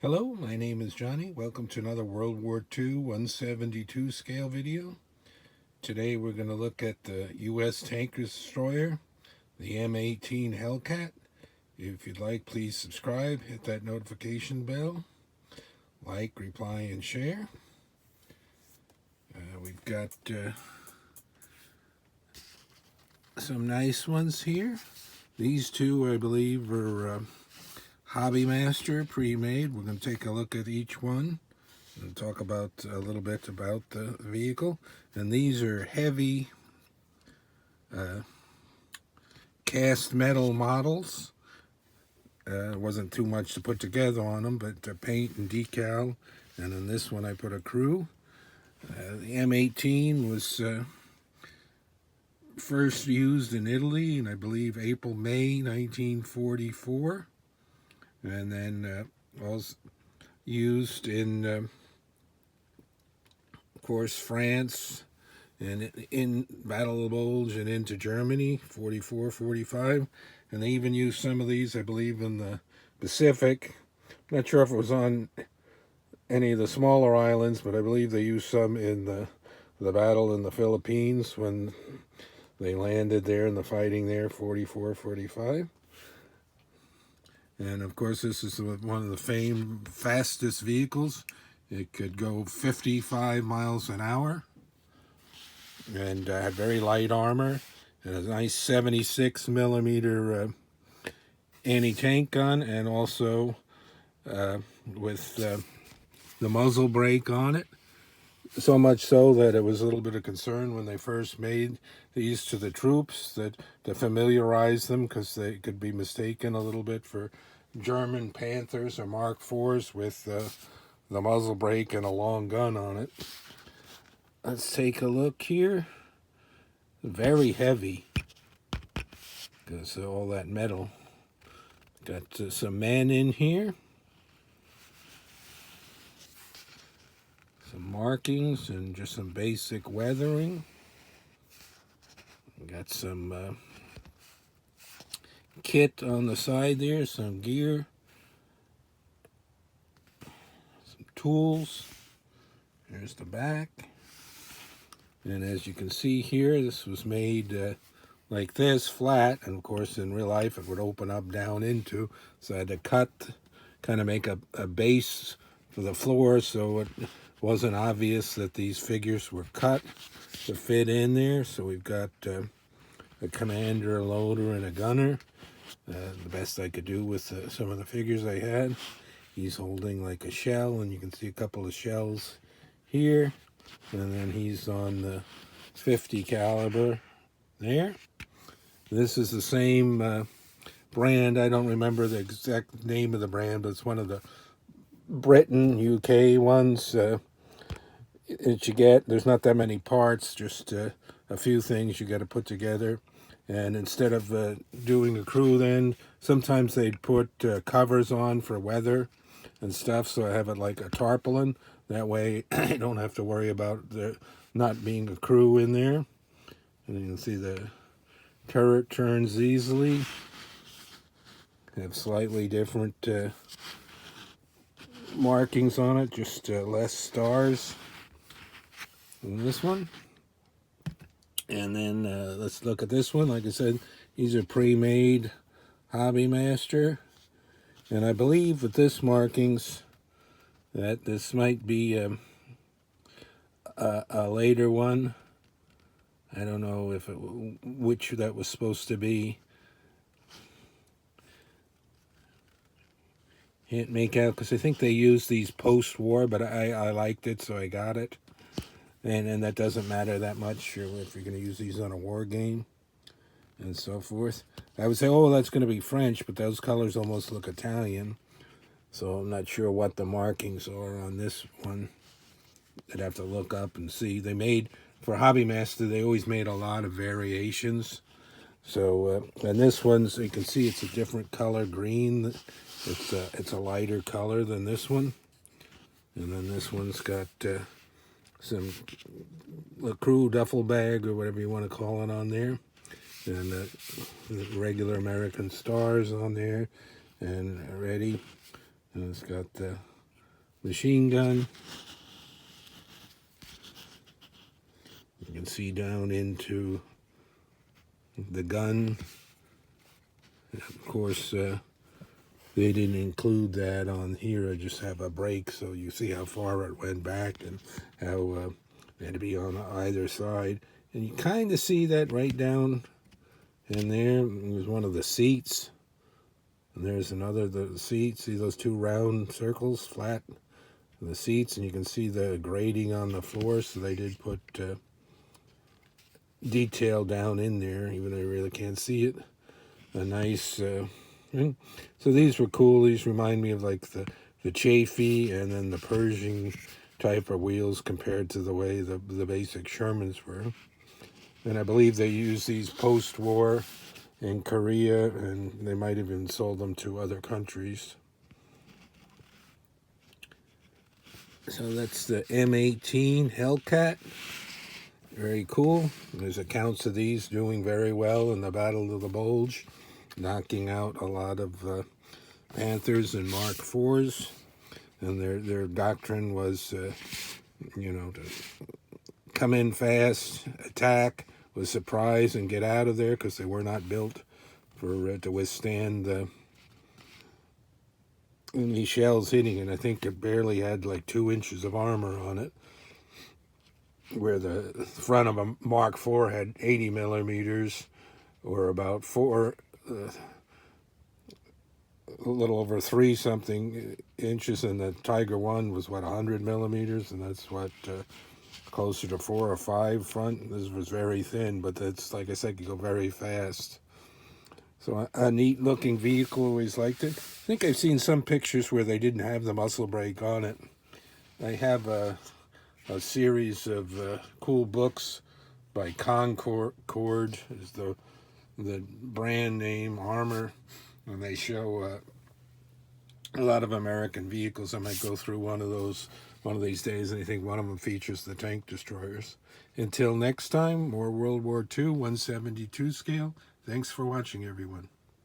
Hello, my name is Johnny. Welcome to another World War II 172 scale video. Today we're going to look at the U.S. tanker destroyer, the M-18 Hellcat. If you'd like, please subscribe, hit that notification bell, like, reply, and share. We've got some nice ones here. These two, I believe, are Hobby Master pre-made. We're going to take a look at each one and talk about a little bit about the vehicle. And these are heavy cast metal models. Wasn't too much to put together on them, but paint and decal. And in this one I put a crew. The M18 was first used in Italy in, I believe, May 1944. And then was used in, of course, France and in Battle of the Bulge and into Germany, 44, 45. And they even used some of these, I believe, in the Pacific. I'm not sure if it was on any of the smaller islands, but I believe they used some in the battle in the Philippines when they landed there and the fighting there, 44, 45. And of course, this is one of the famed fastest vehicles. It could go 55 miles an hour and had very light armor and a nice 76 millimeter anti-tank gun, and also with the muzzle brake on it. So much so that it was a little bit of concern when they first made these to the troops, that to familiarize them, because they could be mistaken a little bit for German Panthers or Mark IVs with the muzzle brake and a long gun on it. Let's take a look here. Very heavy because of all that metal. Got some men in here. Some markings and just some basic weathering. Got some kit on the side there, some gear, some tools. Here's the back. And as you can see here, this was made like this, flat, and of course in real life it would open up down into, so I had to cut, kind of make a base for the floor so it wasn't obvious that these figures were cut to fit in there. So we've got a commander, a loader, and a gunner. The best I could do with some of the figures I had. He's holding like a shell, and you can see a couple of shells here. And then he's on the 50 caliber there. This is the same brand. I don't remember the exact name of the brand, but it's one of the Britain, UK ones that you get. There's not that many parts, just a few things you got to put together. And instead of doing a crew, then sometimes they'd put covers on for weather and stuff, so I have it like a tarpaulin. That way I don't have to worry about there not being a crew in there. And you can see the turret turns easily. Have slightly different markings on it, just less stars than this one. And then let's look at this one. Like I said, these are pre-made Hobby Master. And I believe with this markings that this might be a later one. I don't know if which that was supposed to be. Can't make out because I think they used these post-war, but I liked it, so I got it. And that doesn't matter that much if you're going to use these on a war game and so forth. I would say, oh, that's going to be French, but those colors almost look Italian. So I'm not sure what the markings are on this one. I'd have to look up and see. They made, for Hobby Master, they always made a lot of variations. So, and this one, so you can see it's a different color, green. It's a lighter color than this one. And then this one's got some crew duffel bag, or whatever you want to call it, on there. And the regular American stars on there. And ready. And it's got the machine gun. You can see down into the gun. Of course, they didn't include that on here. I just have a break so you see how far it went back and how it had to be on either side. And you kind of see that right down in there. There's one of the seats. And there's another, the seat. See those two round circles, flat? The seats, and you can see the grading on the floor. So they did put detail down in there, even though you really can't see it. A nice... So these were cool. These remind me of like the Chafee and then the Pershing type of wheels compared to the way the basic Shermans were. And I believe they used these post-war in Korea, and they might have even sold them to other countries. So that's the M-18 Hellcat. Very cool. There's accounts of these doing very well in the Battle of the Bulge, knocking out a lot of Panthers and Mark IVs, and their doctrine was, you know, to come in fast, attack, with surprise, and get out of there because they were not built for to withstand any shells hitting it. I think it barely had like 2 inches of armor on it, where the front of a Mark IV had 80 millimeters, or about a little over 3 something inches, and the Tiger 1 was what, 100 millimeters, and that's what closer to 4 or 5 front. This was very thin, but that's, like I said, could go very fast. So a neat looking vehicle. Always liked it. I think I've seen some pictures where they didn't have the muzzle brake on it. I have a series of cool books by Concord is the brand name, Armor, and they show a lot of American vehicles. I might go through one of those one of these days, and I think one of them features the tank destroyers. Until next time, more World War II 1/72 scale. Thanks for watching, everyone.